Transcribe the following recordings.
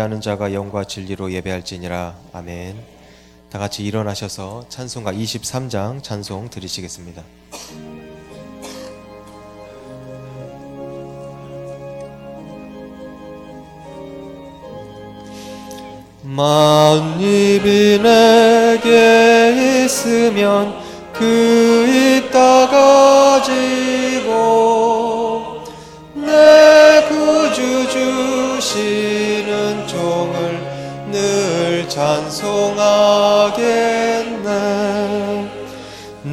하는 자가 영과 진리로 예배할지니라. 아멘. 다 같이 일어나셔서 찬송가 23장 찬송 드리시겠습니다. 만입이 내게 있으면 그 입 다 가지고 내 구주 주시는 종을 늘 찬송하겠네.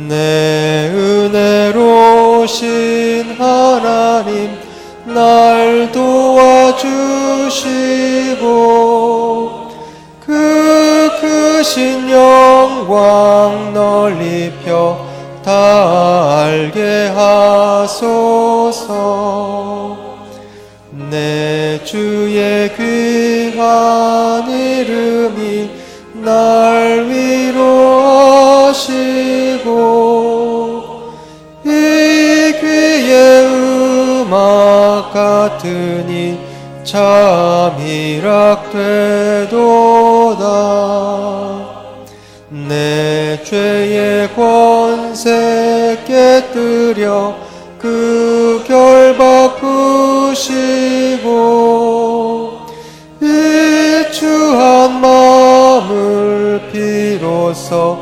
내 은혜로우신 하나님 날 도와주시고 그 크신 영광 널리 펴 다 알게 하소서. 내 주의 귀한 이름이 날 위로하시고 이 귀의 음악 같으니 참 희락되도다. 내 죄의 권세 깨뜨려 그 결 바꾸시고 일추한 마음을 비로소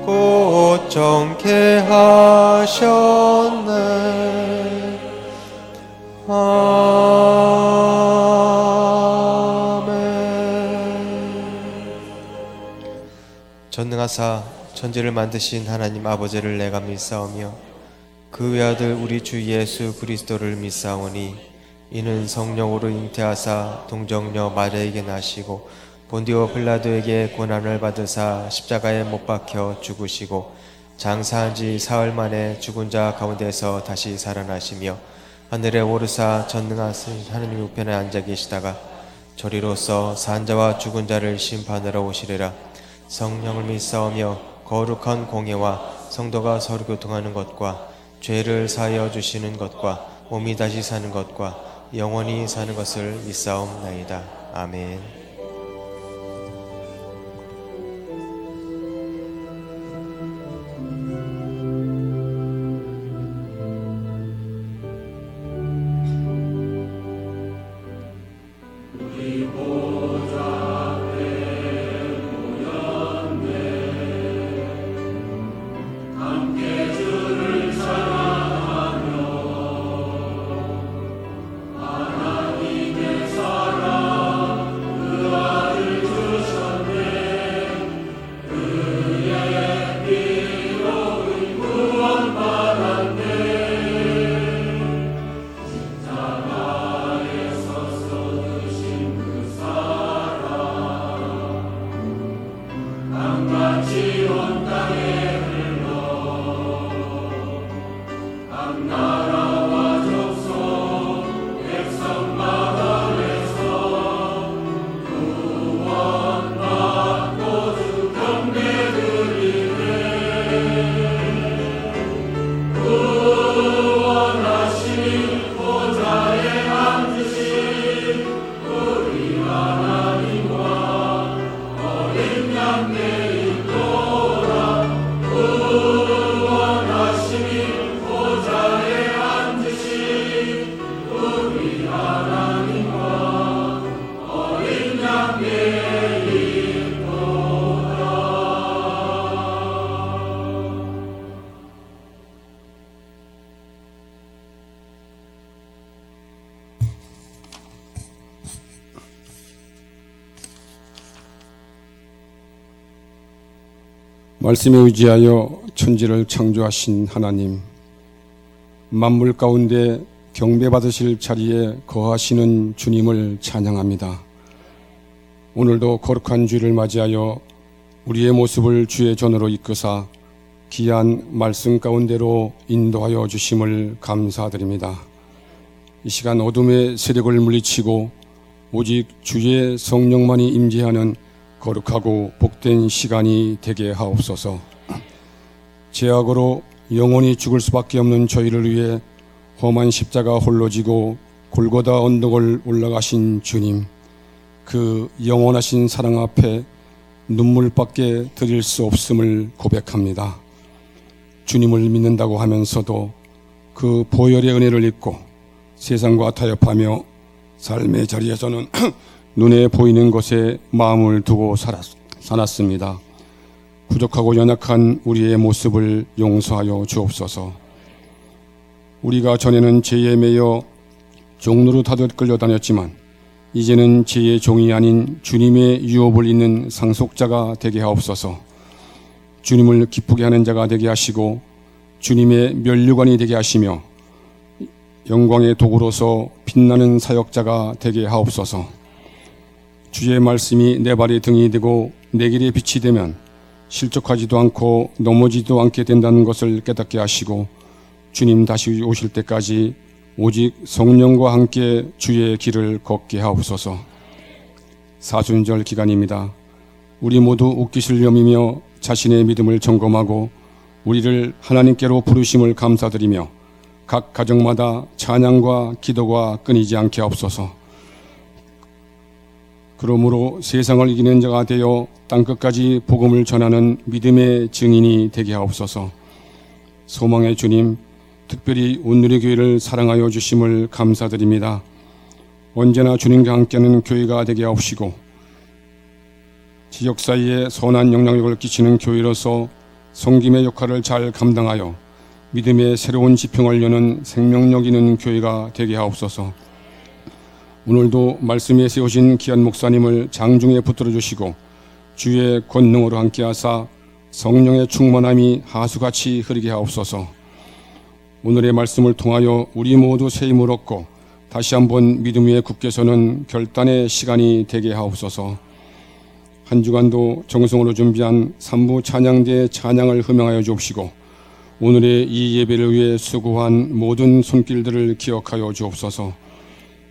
곧 정케 하셨네. 전능하사 천지를 만드신 하나님 아버지를 내가 믿사오며 그 외아들 우리 주 예수 그리스도를 믿사오니 이는 성령으로 잉태하사 동정녀 마리아에게 나시고 본디오 빌라도에게 고난을 받으사 십자가에 못 박혀 죽으시고 장사한 지 사흘 만에 죽은 자 가운데서 다시 살아나시며 하늘에 오르사 전능하신 하느님 우편에 앉아 계시다가 저리로서 산자와 죽은 자를 심판하러 오시리라. 성령을 믿사오며 거룩한 공예와 성도가 서로 교통하는 것과 죄를 사하여 주시는 것과 몸이 다시 사는 것과 영원히 사는 것을 믿사옵나이다. 아멘. 말씀에 의지하여 천지를 창조하신 하나님, 만물 가운데 경배받으실 자리에 거하시는 주님을 찬양합니다. 오늘도 거룩한 주일을 맞이하여 우리의 모습을 주의 전으로 이끄사 귀한 말씀 가운데로 인도하여 주심을 감사드립니다. 이 시간 어둠의 세력을 물리치고 오직 주의 성령만이 임재하는 거룩하고 복된 시간이 되게 하옵소서. 죄악으로 영원히 죽을 수밖에 없는 저희를 위해 험한 십자가 홀로 지고 골고다 언덕을 올라가신 주님, 그 영원하신 사랑 앞에 눈물밖에 드릴 수 없음을 고백합니다. 주님을 믿는다고 하면서도 그 보혈의 은혜를 잊고 세상과 타협하며 삶의 자리에서는 눈에 보이는 것에 마음을 두고 살았습니다. 부족하고 연약한 우리의 모습을 용서하여 주옵소서. 우리가 전에는 죄에 매여 종로로 다들 끌려다녔지만 이제는 죄의 종이 아닌 주님의 유업을 잇는 상속자가 되게 하옵소서. 주님을 기쁘게 하는 자가 되게 하시고 주님의 면류관이 되게 하시며 영광의 도구로서 빛나는 사역자가 되게 하옵소서. 주의 말씀이 내 발의 등이 되고 내 길의 빛이 되면 실족하지도 않고 넘어지도 않게 된다는 것을 깨닫게 하시고 주님 다시 오실 때까지 오직 성령과 함께 주의 길을 걷게 하옵소서. 사순절 기간입니다. 우리 모두 웃기실 염이며 자신의 믿음을 점검하고 우리를 하나님께로 부르심을 감사드리며 각 가정마다 찬양과 기도가 끊이지 않게 하옵소서. 그러므로 세상을 이기는 자가 되어 땅끝까지 복음을 전하는 믿음의 증인이 되게 하옵소서. 소망의 주님, 특별히 온누리교회를 사랑하여 주심을 감사드립니다. 언제나 주님과 함께하는 교회가 되게 하옵시고 지역 사이에 선한 영향력을 끼치는 교회로서 섬김의 역할을 잘 감당하여 믿음의 새로운 지평을 여는 생명력 있는 교회가 되게 하옵소서. 오늘도 말씀에 세우신 귀한 목사님을 장중에 붙들어 주시고 주의 권능으로 함께하사 성령의 충만함이 하수같이 흐르게 하옵소서. 오늘의 말씀을 통하여 우리 모두 새 힘을 얻고 다시 한번 믿음 위에 굳게 서는 결단의 시간이 되게 하옵소서. 한 주간도 정성으로 준비한 3부 찬양대의 찬양을 흠양하여 주옵시고 오늘의 이 예배를 위해 수고한 모든 손길들을 기억하여 주옵소서.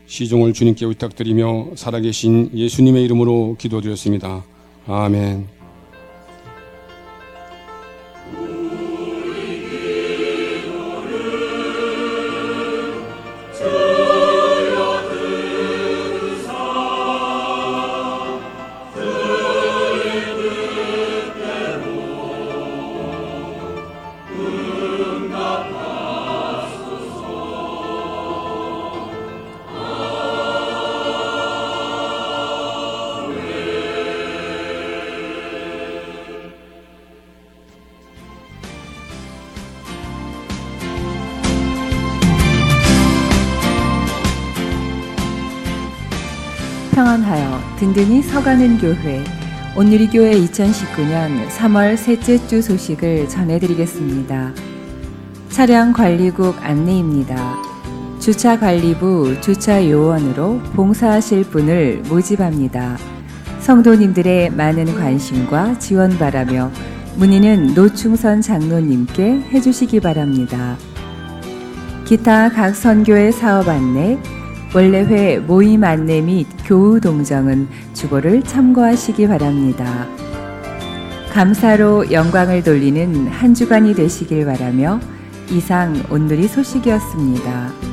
시종을 주님께 부탁드리며 살아계신 예수님의 이름으로 기도드렸습니다. 아멘. 평안하여 든든히 서가는 교회 온누리교회 2019년 3월 셋째 주 소식을 전해드리겠습니다. 차량 관리국 안내입니다. 주차관리부 주차요원으로 봉사하실 분을 모집합니다. 성도님들의 많은 관심과 지원 바라며 문의는 노충선 장로님께 해주시기 바랍니다. 기타 각 선교회 사업 안내, 원래회 모임 안내 및 교우 동정은 주보를 참고하시기 바랍니다. 감사로 영광을 돌리는 한 주간이 되시길 바라며 이상 온누리 소식이었습니다.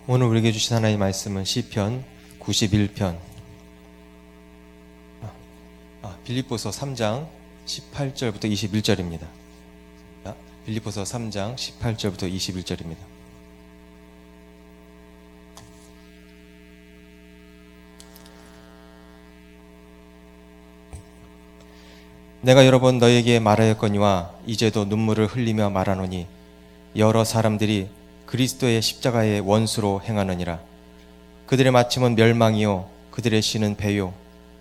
오늘 우리에게 주신 하나님의 말씀은 시편 91편 빌립보서 3장 18절부터 21절입니다. 빌립보서 3장 18절부터 21절입니다. 내가 여러 번 너에게 말하였거니와 이제도 눈물을 흘리며 말하노니 여러 사람들이 그리스도의 십자가의 원수로 행하느니라. 그들의 마침은 멸망이요 그들의 신은 배요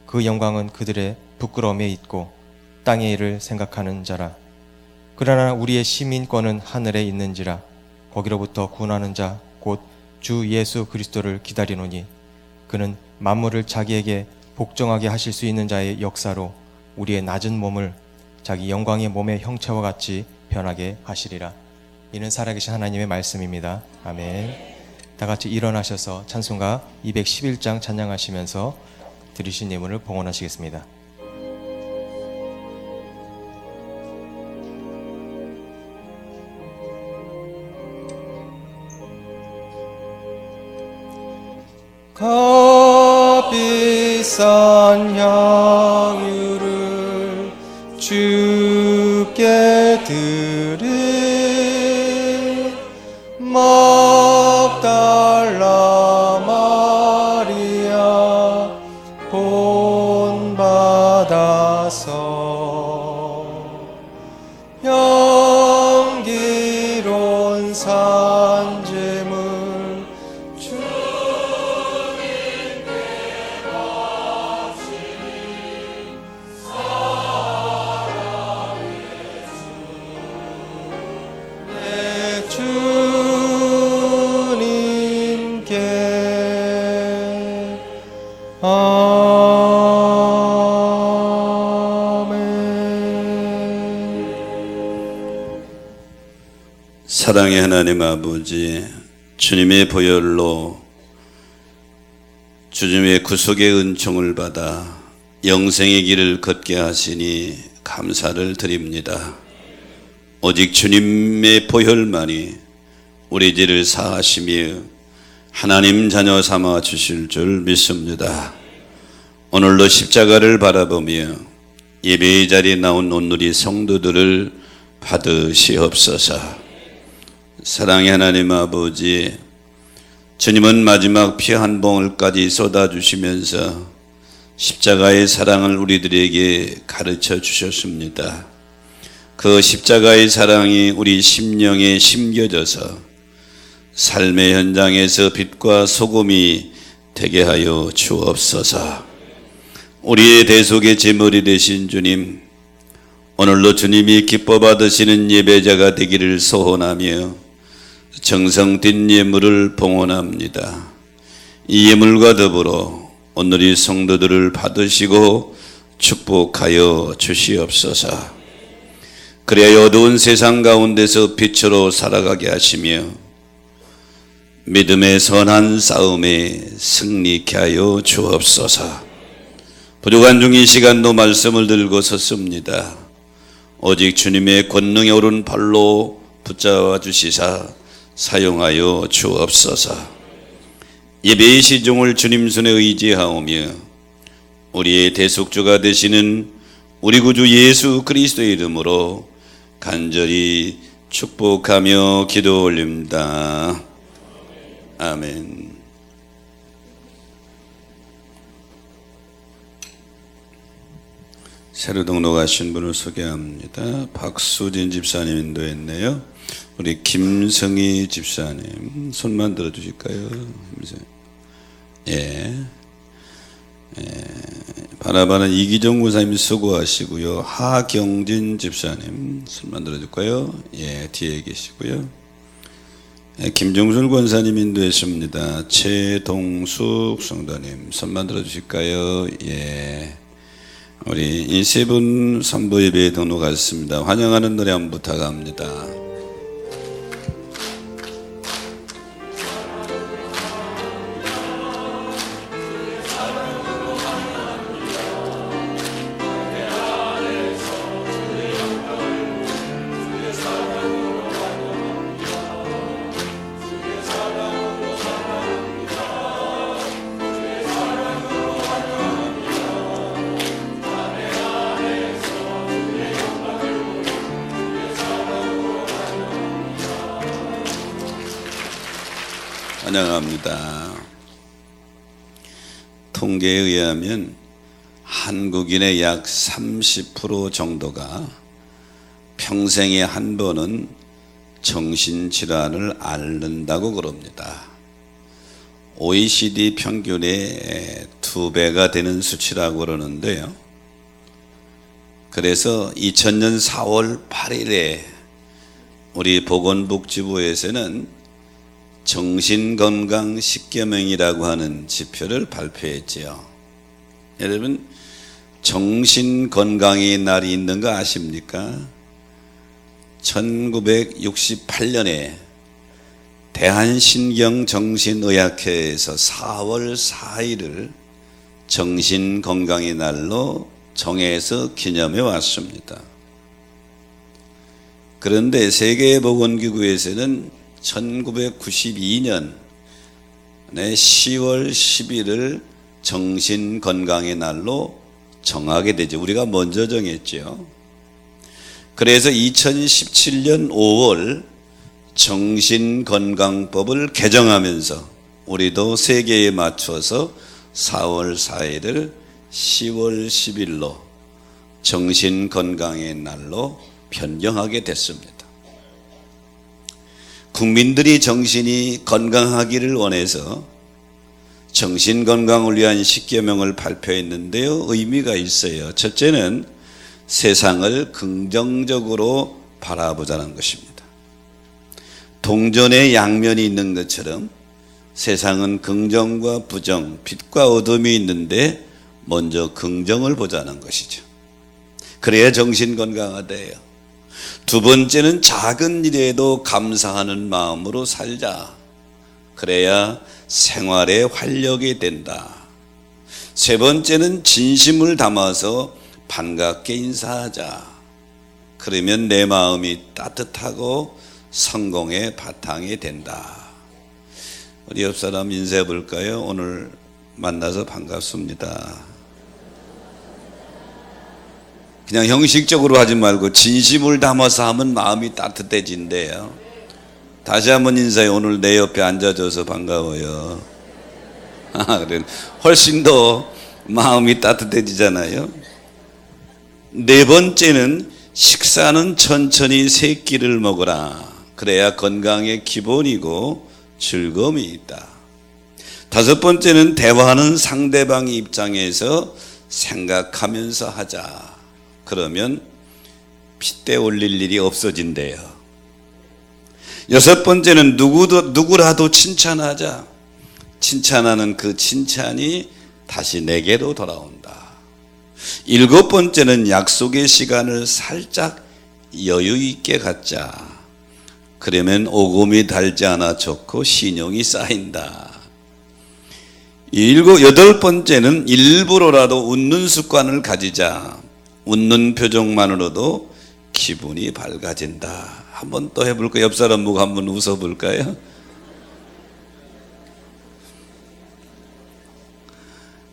그 영광은 그들의 부끄러움에 있고 땅의 일을 생각하는 자라. 그러나 우리의 시민권은 하늘에 있는지라. 거기로부터 구원하는 자 곧 주 예수 그리스도를 기다리노니 그는 만물을 자기에게 복종하게 하실 수 있는 자의 역사로 우리의 낮은 몸을 자기 영광의 몸의 형체와 같이 변하게 하시리라. 이는 살아계신 하나님의 말씀입니다. 아멘. 다 같이 일어나셔서 찬송가 211장 찬양하시면서 들으신 예물을 봉헌하시겠습니다. 값비싼 향유를 주께 드린 막달라 마리아 본받아서 향기로운 산재물 사랑의 하나님 아버지, 주님의 보혈로 주님의 구속의 은총을 받아 영생의 길을 걷게 하시니 감사를 드립니다. 오직 주님의 보혈만이 우리 죄를 사하시며 하나님 자녀 삼아 주실 줄 믿습니다. 오늘도 십자가를 바라보며 예배의 자리에 나온 온누리 성도들을 받으시옵소서. 사랑의 하나님 아버지, 주님은 마지막 피 한 봉을까지 쏟아주시면서 십자가의 사랑을 우리들에게 가르쳐 주셨습니다. 그 십자가의 사랑이 우리 심령에 심겨져서 삶의 현장에서 빛과 소금이 되게 하여 주옵소서. 우리의 대속의 제물이 되신 주님, 오늘도 주님이 기뻐 받으시는 예배자가 되기를 소원하며 정성 든 예물을 봉헌합니다. 이 예물과 더불어 오늘의 성도들을 받으시고 축복하여 주시옵소서. 그래야 어두운 세상 가운데서 빛으로 살아가게 하시며 믿음의 선한 싸움에 승리케 하여 주옵소서. 부족한 중 이 시간도 말씀을 들고 섰습니다. 오직 주님의 권능에 오른 발로 붙잡아 주시사 사용하여 주옵소서. 예배의 시종을 주님 손에 의지하오며 우리의 대속주가 되시는 우리 구주 예수 그리스도의 이름으로 간절히 축복하며 기도 올립니다. 아멘. 새로 등록하신 분을 소개합니다. 박수진 집사님 인도했네요. 우리 김성희 집사님 손만 들어주실까요? 예. 바라바는 이기정 무사님 수고하시고요. 하경진 집사님 손만 들어줄까요? 예, 뒤에 계시고요. 예, 김종술 권사님 인도했습니다. 최동숙 성도님 손만 들어주실까요? 예. 우리 이 세 분 선보 예배에 등록하셨습니다. 환영하는 노래 한번 부탁합니다. 환영합니다. 통계에 의하면 한국인의 약 30% 정도가 평생에 한 번은 정신질환을 앓는다고 그럽니다. OECD 평균의 2배가 되는 수치라고 그러는데요. 그래서 2000년 4월 8일에 우리 보건복지부에서는 정신건강 10계명이라고 하는 지표를 발표했지요. 여러분, 정신건강의 날이 있는 거 아십니까? 1968년에 대한신경정신의학회에서 4월 4일을 정신건강의 날로 정해서 기념해 왔습니다. 그런데 세계보건기구에서는 1992년 10월 10일을 정신건강의 날로 정하게 되죠. 우리가 먼저 정했죠. 그래서 2017년 5월 정신건강법을 개정하면서 우리도 세계에 맞춰서 4월 4일을 10월 10일로 정신건강의 날로 변경하게 됐습니다. 국민들이 정신이 건강하기를 원해서 정신건강을 위한 10계명을 발표했는데요. 의미가 있어요. 첫째는 세상을 긍정적으로 바라보자는 것입니다. 동전의 양면이 있는 것처럼 세상은 긍정과 부정, 빛과 어둠이 있는데 먼저 긍정을 보자는 것이죠. 그래야 정신 건강하대요. 두 번째는 작은 일에도 감사하는 마음으로 살자. 그래야 생활에 활력이 된다. 세 번째는 진심을 담아서 반갑게 인사하자. 그러면 내 마음이 따뜻하고 성공의 바탕이 된다. 우리 옆 사람 인사해 볼까요? 오늘 만나서 반갑습니다. 그냥 형식적으로 하지 말고 진심을 담아서 하면 마음이 따뜻해진대요. 다시 한번 인사해. 오늘 내 옆에 앉아줘서 반가워요. 그래. 훨씬 더 마음이 따뜻해지잖아요. 네 번째는 식사는 천천히 세 끼를 먹어라. 그래야 건강의 기본이고 즐거움이 있다. 다섯 번째는 대화는 상대방의 입장에서 생각하면서 하자. 그러면 핏대 올릴 일이 없어진대요. 여섯 번째는 누구라도 칭찬하자. 칭찬하는 그 칭찬이 다시 내게로 돌아온다. 일곱 번째는 약속의 시간을 살짝 여유 있게 갖자. 그러면 오금이 달지 않아 좋고 신용이 쌓인다. 여덟 번째는 일부러라도 웃는 습관을 가지자. 웃는 표정만으로도 기분이 밝아진다. 한번 또 해볼까요? 옆 사람 보고 한번 웃어볼까요?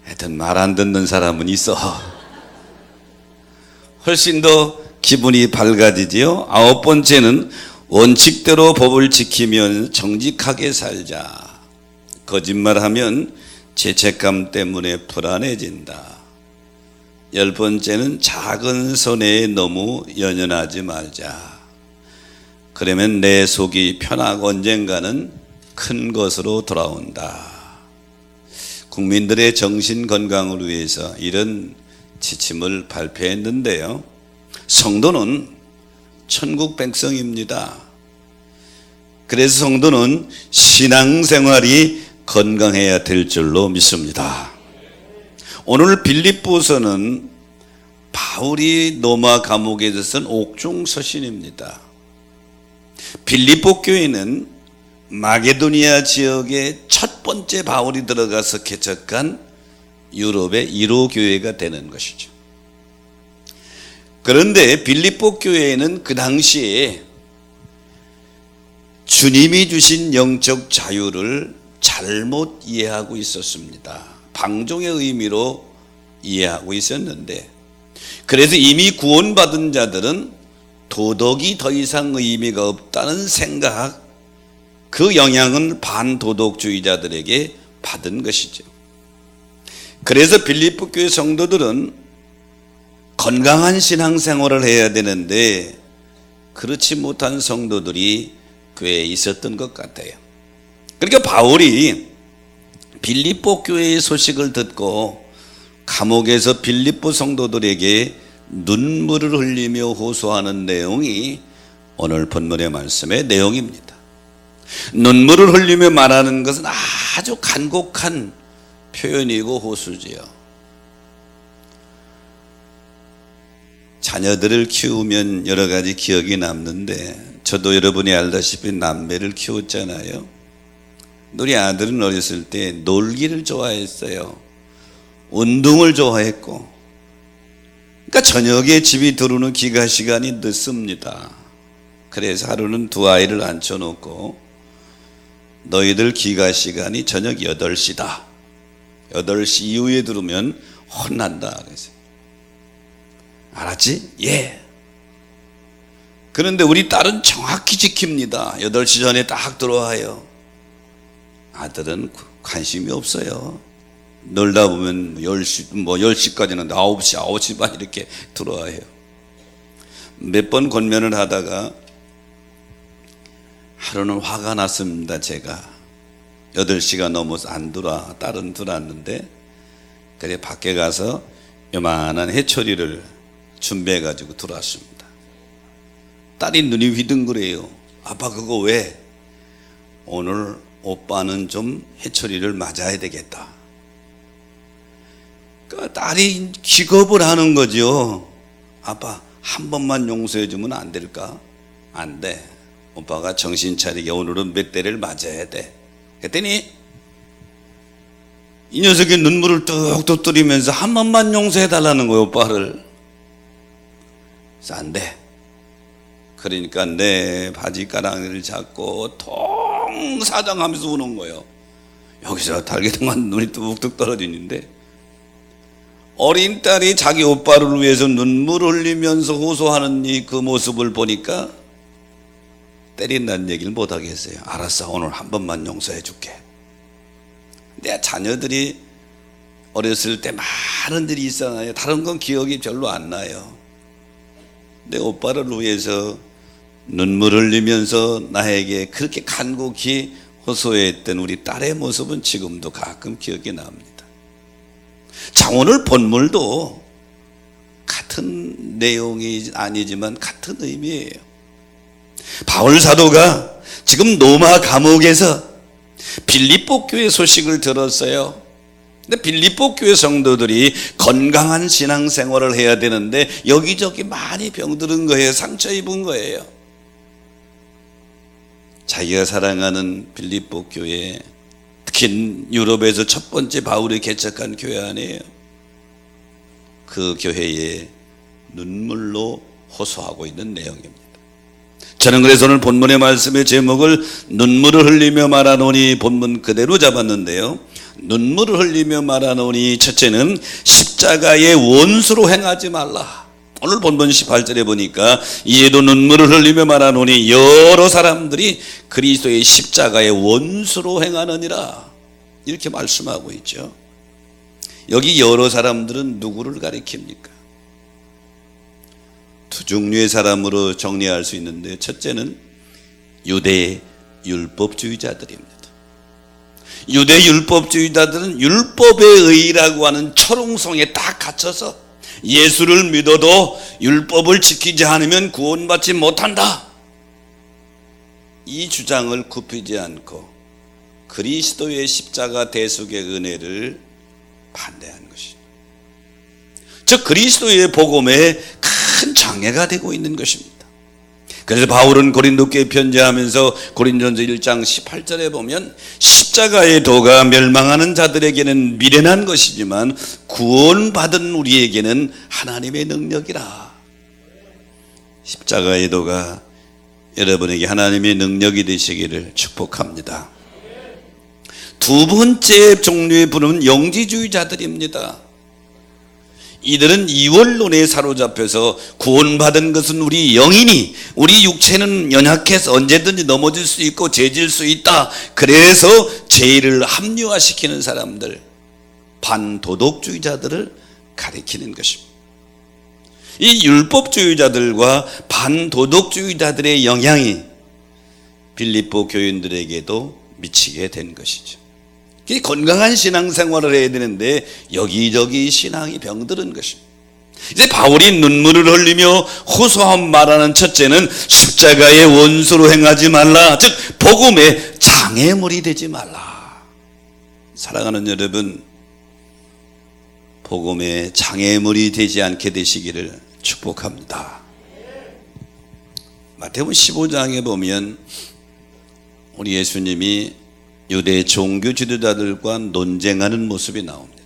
하여튼 말 안 듣는 사람은 있어. 훨씬 더 기분이 밝아지지요. 아홉 번째는 원칙대로 법을 지키면 정직하게 살자. 거짓말하면 죄책감 때문에 불안해진다. 열 번째는 작은 손해에 너무 연연하지 말자. 그러면 내 속이 편하고 언젠가는 큰 것으로 돌아온다. 국민들의 정신 건강을 위해서 이런 지침을 발표했는데요. 성도는 천국 백성입니다. 그래서 성도는 신앙생활이 건강해야 될 줄로 믿습니다. 오늘 빌립보서는 바울이 로마 감옥에 쓴 옥중 서신입니다. 빌립보 교회는 마게도니아 지역의 첫 번째 바울이 들어가서 개척한 유럽의 1호 교회가 되는 것이죠. 그런데 빌립보 교회는 그 당시에 주님이 주신 영적 자유를 잘못 이해하고 있었습니다. 방종의 의미로 이해하고 있었는데, 그래서 이미 구원받은 자들은 도덕이 더 이상 의미가 없다는 생각, 그 영향은 반도덕주의자들에게 받은 것이죠. 그래서 빌립보 교회 성도들은 건강한 신앙생활을 해야 되는데 그렇지 못한 성도들이 교회에 있었던 것 같아요. 그러니까 바울이 빌립보 교회의 소식을 듣고 감옥에서 빌립보 성도들에게 눈물을 흘리며 호소하는 내용이 오늘 본문의 말씀의 내용입니다. 눈물을 흘리며 말하는 것은 아주 간곡한 표현이고 호소지요. 자녀들을 키우면 여러 가지 기억이 남는데 저도 여러분이 알다시피 남매를 키웠잖아요. 우리 아들은 어렸을 때 놀기를 좋아했어요. 운동을 좋아했고, 그러니까 저녁에 집이 들어오는 귀가 시간이 늦습니다. 그래서 하루는 두 아이를 앉혀놓고 너희들 귀가 시간이 저녁 8시다. 8시 이후에 들으면 혼난다. 그래서 알았지? 예. 그런데 우리 딸은 정확히 지킵니다. 8시 전에 딱 들어와요. 아들은 관심이 없어요. 놀다 보면 10시까지는 9시 반 이렇게 들어와요. 몇 번 권면을 하다가 하루는 화가 났습니다. 제가 8시가 넘어서 안 들어와. 딸은 들어왔는데 그래 밖에 가서 요만한 해초리를 준비해 가지고 들어왔습니다. 딸이 눈이 휘둥그래요. 아빠 그거 왜? 오늘 오빠는 좀 해초리를 맞아야 되겠다. 그러니까 딸이 기겁을 하는 거죠. 아빠 한 번만 용서해 주면 안 될까? 안 돼. 오빠가 정신 차리게 오늘은 몇 대를 맞아야 돼. 그랬더니 이 녀석이 눈물을 뚝뚝 뚫으면서 한 번만 용서해 달라는 거예요. 오빠를. 그래서 안 돼. 그러니까 내 바지가랑이를 잡고 통사정하면서 우는 거예요. 여기서 달걀만 눈이 뚝뚝 떨어지는데 어린 딸이 자기 오빠를 위해서 눈물을 흘리면서 호소하는 그 모습을 보니까 때린다는 얘기를 못 하겠어요. 알았어, 오늘 한 번만 용서해 줄게. 내 자녀들이 어렸을 때 많은 일이 있잖아요. 다른 건 기억이 별로 안 나요. 내 오빠를 위해서 눈물 흘리면서 나에게 그렇게 간곡히 호소했던 우리 딸의 모습은 지금도 가끔 기억이 납니다. 자, 오늘 본문도 같은 내용이 아니지만 같은 의미예요. 바울 사도가 지금 로마 감옥에서 빌립보 교회 소식을 들었어요. 근데 빌립보 교회 성도들이 건강한 신앙생활을 해야 되는데 여기저기 많이 병들은 거예요. 상처 입은 거예요. 자기가 사랑하는 빌립보 교회, 특히 유럽에서 첫 번째 바울이 개척한 교회 아니에요. 그 교회에 눈물로 호소하고 있는 내용입니다. 저는 그래서 오늘 본문의 말씀의 제목을 눈물을 흘리며 말하노니 본문 그대로 잡았는데요. 눈물을 흘리며 말하노니 첫째는 십자가의 원수로 행하지 말라. 오늘 본문 18절에 보니까 이에도 눈물을 흘리며 말하노니 여러 사람들이 그리스도의 십자가의 원수로 행하느니라. 이렇게 말씀하고 있죠. 여기 여러 사람들은 누구를 가리킵니까? 두 종류의 사람으로 정리할 수 있는데 첫째는 유대 율법주의자들입니다. 유대 율법주의자들은 율법의 의라고 하는 철옹성에 딱 갇혀서 예수를 믿어도 율법을 지키지 않으면 구원받지 못한다. 이 주장을 굽히지 않고 그리스도의 십자가 대속의 은혜를 반대한 것입니다. 즉 그리스도의 복음에 큰 장애가 되고 있는 것입니다. 그래서 바울은 고린도교에 편지하면서 고린도전서 1장 18절에 보면 십자가의 도가 멸망하는 자들에게는 미련한 것이지만 구원받은 우리에게는 하나님의 능력이라. 십자가의 도가 여러분에게 하나님의 능력이 되시기를 축복합니다. 두 번째 종류의 분은 영지주의자들입니다. 이들은 이원론에 사로잡혀서 구원받은 것은 우리 영이니 우리 육체는 연약해서 언제든지 넘어질 수 있고 죄질 수 있다. 그래서 죄를 합리화시키는 사람들, 반도덕주의자들을 가리키는 것입니다. 이 율법주의자들과 반도덕주의자들의 영향이 빌립보 교인들에게도 미치게 된 것이죠. 건강한 신앙생활을 해야 되는데 여기저기 신앙이 병들은 것입니다. 이제 바울이 눈물을 흘리며 호소한 말하는 첫째는 십자가의 원수로 행하지 말라, 즉 복음의 장애물이 되지 말라. 사랑하는 여러분, 복음의 장애물이 되지 않게 되시기를 축복합니다. 마태복음 15장에 보면 우리 예수님이 유대 종교 지도자들과 논쟁하는 모습이 나옵니다.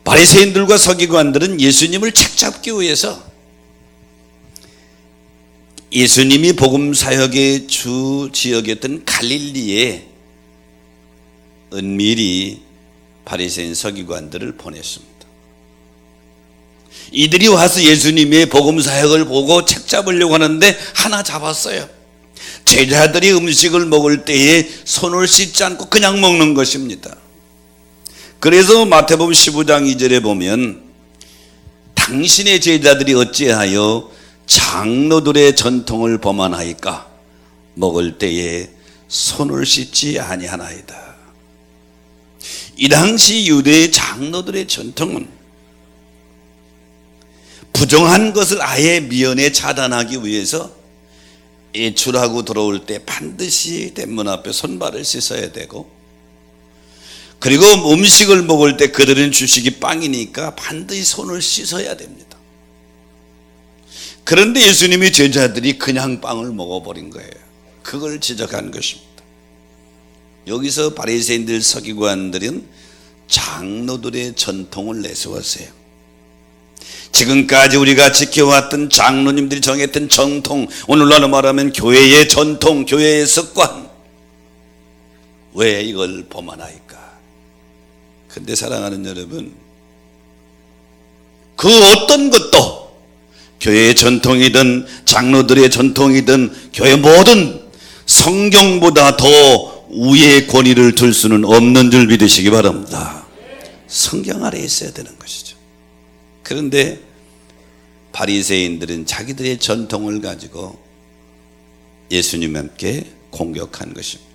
바리새인들과 서기관들은 예수님을 책잡기 위해서 예수님이 복음 사역의 주 지역이었던 갈릴리에 은밀히 바리새인 서기관들을 보냈습니다. 이들이 와서 예수님의 복음 사역을 보고 책잡으려고 하는데 하나 잡았어요. 제자들이 음식을 먹을 때에 손을 씻지 않고 그냥 먹는 것입니다. 그래서 마태복음 15장 2절에 보면 당신의 제자들이 어찌하여 장로들의 전통을 범하나이까? 먹을 때에 손을 씻지 아니하나이다. 이 당시 유대의 장로들의 전통은 부정한 것을 아예 미연에 차단하기 위해서 예출하고 들어올 때 반드시 대문 앞에 손발을 씻어야 되고, 그리고 음식을 먹을 때 그들은 주식이 빵이니까 반드시 손을 씻어야 됩니다. 그런데 예수님이 제자들이 그냥 빵을 먹어버린 거예요. 그걸 지적한 것입니다. 여기서 바리새인들 서기관들은 장로들의 전통을 내세웠어요. 지금까지 우리가 지켜왔던 장로님들이 정했던 정통, 오늘날로 말하면 교회의 전통, 교회의 습관, 왜 이걸 범하나이까? 근데 사랑하는 여러분, 그 어떤 것도 교회의 전통이든 장로들의 전통이든 교회 모든 성경보다 더 위의 권위를 둘 수는 없는 줄 믿으시기 바랍니다. 성경 아래에 있어야 되는 것이죠. 그런데 바리새인들은 자기들의 전통을 가지고 예수님께 공격한 것입니다.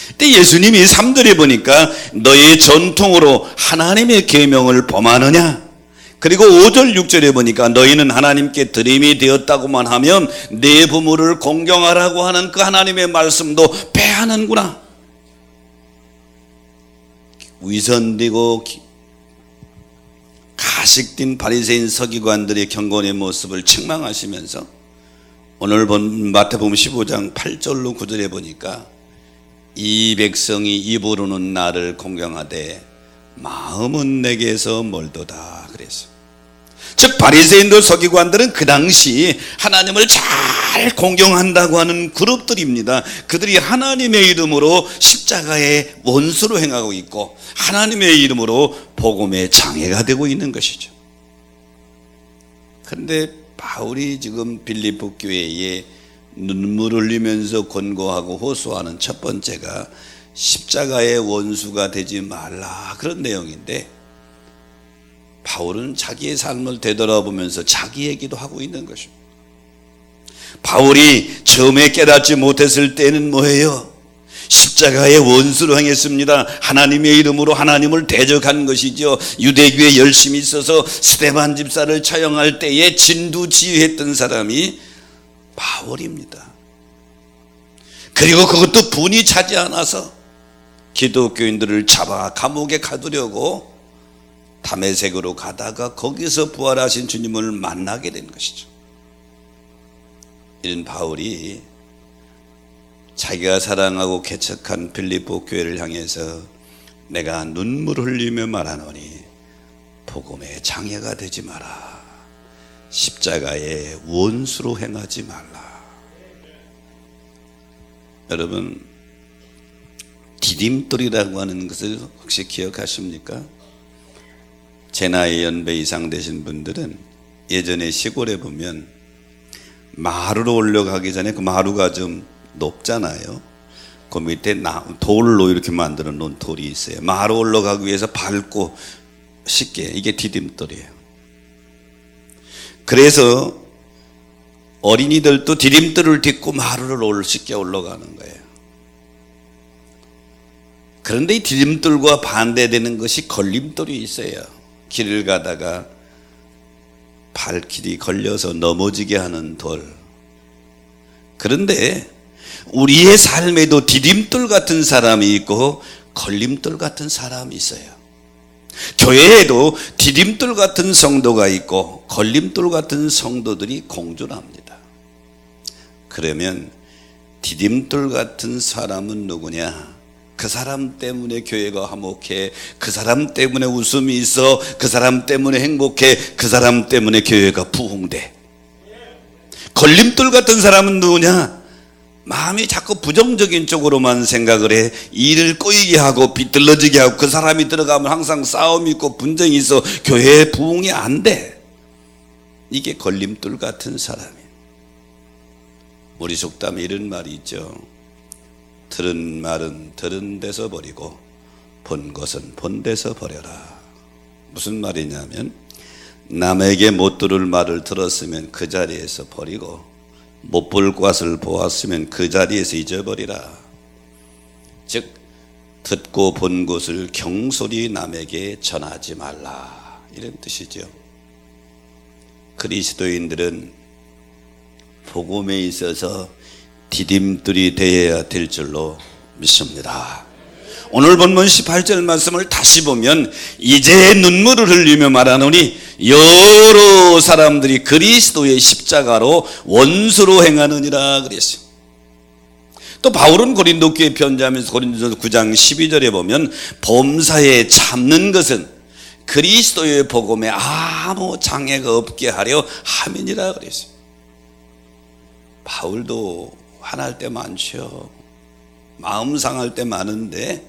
근데 예수님이 3절에 보니까 너의 전통으로 하나님의 계명을 범하느냐? 그리고 5절 6절에 보니까 너희는 하나님께 드림이 되었다고만 하면 내 부모를 공경하라고 하는 그 하나님의 말씀도 패하는구나. 위선되고 가식된 바리새인 서기관들의 경건의 모습을 책망하시면서 오늘 본 마태복음 15장 8절로 9절에 보니까 이 백성이 입으로는 나를 공경하되 마음은 내게서 멀도다 그랬어요. 즉 바리새인들 서기관들은 그 당시 하나님을 잘 공경한다고 하는 그룹들입니다. 그들이 하나님의 이름으로 십자가의 원수로 행하고 있고 하나님의 이름으로 복음의 장애가 되고 있는 것이죠. 그런데 바울이 지금 빌립보 교회에 눈물 흘리면서 권고하고 호소하는 첫 번째가 십자가의 원수가 되지 말라, 그런 내용인데, 바울은 자기의 삶을 되돌아보면서 자기 얘기도 하고 있는 것입니다. 바울이 처음에 깨닫지 못했을 때는 뭐예요? 십자가의 원수로 행했습니다. 하나님의 이름으로 하나님을 대적한 것이죠. 유대교에 열심히 있어서 스데반 집사를 처형할 때에 진두지휘했던 사람이 바울입니다. 그리고 그것도 분이 차지 않아서 기독교인들을 잡아 감옥에 가두려고 다메섹으로 가다가 거기서 부활하신 주님을 만나게 된 것이죠. 이런 바울이 자기가 사랑하고 개척한 빌립보 교회를 향해서 내가 눈물 흘리며 말하노니 복음의 장애가 되지 마라, 십자가의 원수로 행하지 말라. 여러분, 디딤돌이라고 하는 것을 혹시 기억하십니까? 제 나이 연배 이상 되신 분들은 예전에 시골에 보면 마루로 올라가기 전에 그 마루가 좀 높잖아요. 그 밑에 돌로 이렇게 만들어 놓은 돌이 있어요. 마루 올라가기 위해서 밟고 쉽게, 이게 디딤돌이에요. 그래서 어린이들도 디딤돌을 딛고 마루를 쉽게 올라가는 거예요. 그런데 이 디딤돌과 반대되는 것이 걸림돌이 있어요. 길을 가다가 발길이 걸려서 넘어지게 하는 돌. 그런데 우리의 삶에도 디딤돌 같은 사람이 있고 걸림돌 같은 사람이 있어요. 교회에도 디딤돌 같은 성도가 있고 걸림돌 같은 성도들이 공존합니다. 그러면 디딤돌 같은 사람은 누구냐? 그 사람 때문에 교회가 화목해, 그 사람 때문에 웃음이 있어, 그 사람 때문에 행복해, 그 사람 때문에 교회가 부흥돼. 걸림돌 같은 사람은 누구냐? 마음이 자꾸 부정적인 쪽으로만 생각을 해. 일을 꼬이게 하고 비틀러지게 하고, 그 사람이 들어가면 항상 싸움이 있고 분쟁이 있어 교회에 부흥이 안 돼. 이게 걸림돌 같은 사람이에요. 우리 속담에 이런 말이 있죠. 들은 말은 들은 데서 버리고 본 것은 본 데서 버려라. 무슨 말이냐면, 남에게 못 들을 말을 들었으면 그 자리에서 버리고, 못 볼 것을 보았으면 그 자리에서 잊어버리라. 즉 듣고 본 것을 경솔히 남에게 전하지 말라, 이런 뜻이죠. 그리스도인들은 복음에 있어서 디딤돌이 되어야 될 줄로 믿습니다. 오늘 본문 18절 말씀을 다시 보면, 이제 눈물을 흘리며 말하노니 여러 사람들이 그리스도의 십자가로 원수로 행하느니라 그랬어요. 또 바울은 고린도 교회 편지하면서 고린도전서 9장 12절에 보면, 범사에 참는 것은 그리스도의 복음에 아무 장애가 없게 하려 함이니라 그랬어요. 바울도 화날 때 많죠. 마음 상할 때 많은데,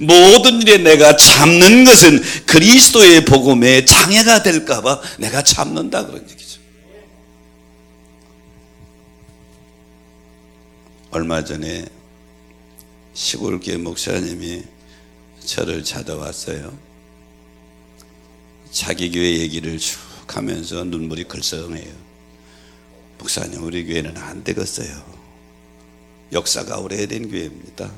모든 일에 내가 참는 것은 그리스도의 복음에 장애가 될까 봐 내가 참는다, 그런 얘기죠. 얼마 전에 시골교회 목사님이 저를 찾아왔어요. 자기 교회 얘기를 쭉 하면서 눈물이 글썽해요. 목사님, 우리 교회는 안 되겠어요. 역사가 오래된 교회입니다.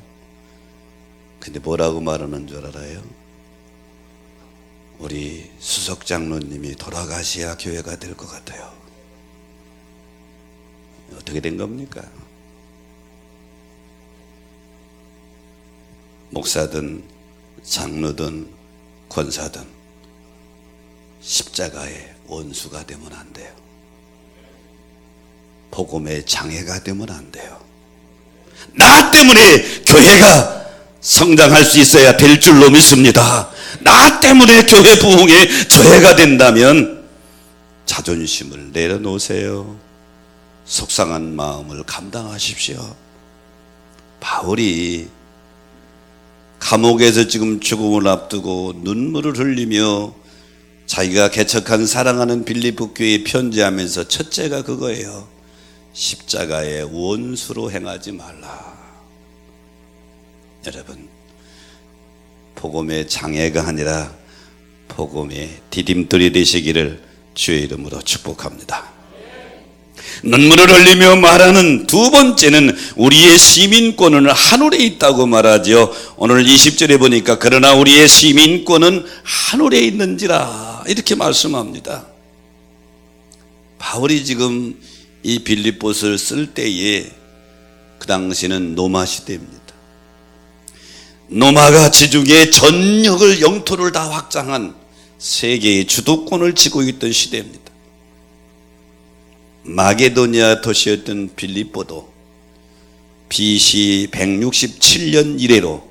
근데 뭐라고 말하는 줄 알아요? 우리 수석 장로님이 돌아가셔야 교회가 될 것 같아요. 어떻게 된 겁니까? 목사든 장로든 권사든 십자가의 원수가 되면 안 돼요. 복음의 장애가 되면 안 돼요. 나 때문에 교회가 성장할 수 있어야 될 줄로 믿습니다. 나 때문에 교회 부흥에 저해가 된다면 자존심을 내려놓으세요. 속상한 마음을 감당하십시오. 바울이 감옥에서 지금 죽음을 앞두고 눈물을 흘리며 자기가 개척한 사랑하는 빌립보 교회에 편지하면서 첫째가 그거예요. 십자가의 원수로 행하지 말라. 여러분, 복음의 장애가 아니라 복음의 디딤돌이 되시기를 주의 이름으로 축복합니다. 눈물을 흘리며 말하는 두 번째는 우리의 시민권은 하늘에 있다고 말하죠. 오늘 20절에 보니까 그러나 우리의 시민권은 하늘에 있는지라, 이렇게 말씀합니다. 바울이 지금 이 빌립보서를 쓸 때에 그 당시는 로마 시대입니다. 로마가 지중해 전역을, 영토를 다 확장한 세계의 주도권을 쥐고 있던 시대입니다. 마게도니아 도시였던 빌립보도 BC 167년 이래로